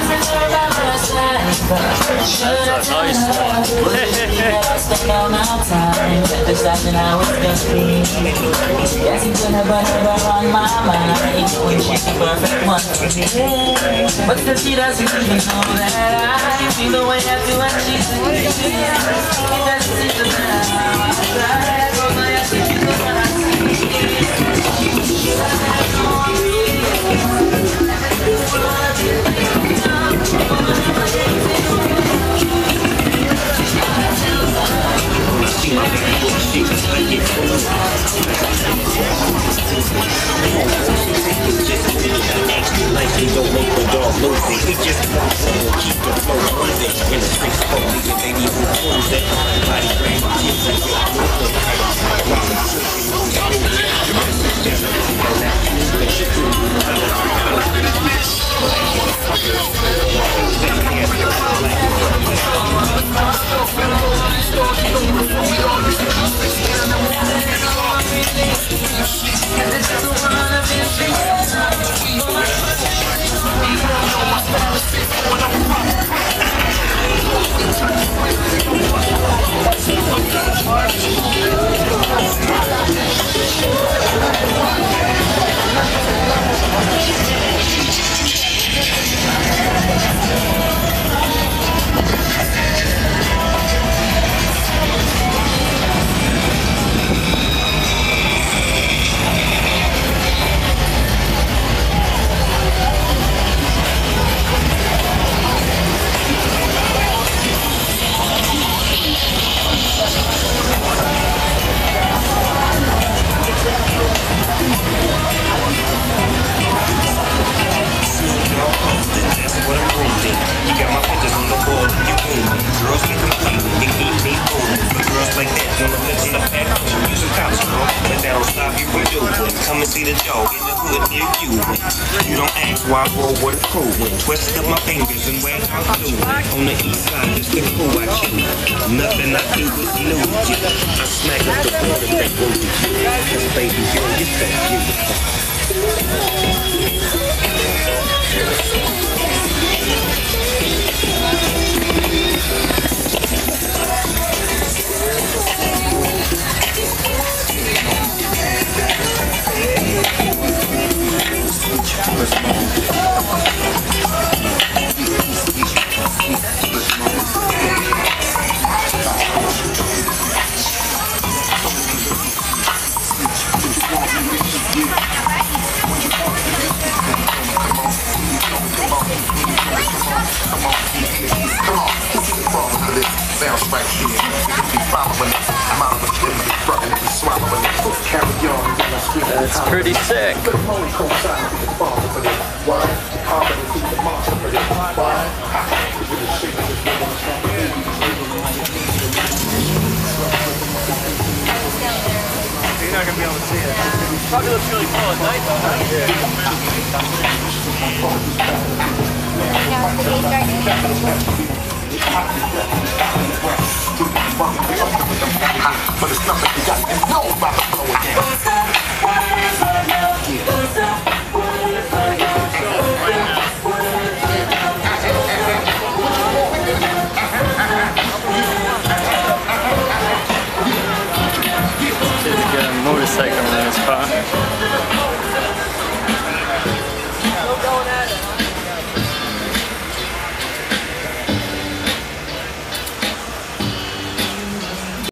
That's a nice one. But still she doesn't even know that I feel the way I do when she's with me. It doesn't seem to matter. Don't make the dog lose it. We just want to keep the flow moving. In the streets, holy and baby who proves it. Body brand, come and see the dog in the hood near you. You don't ask why I roll with a crew. Twist up my fingers and wear I'm doing. On the east side, just the crew I choose. Nothing I do is lose you. I smack up the board and they go to you. Cause baby girl, you're so beautiful. That's pretty sick. You're not going to be able to see it. Probably looks really cool at night though, huh? But it's nothing you got to know about the flow again. Motorcycle in his car.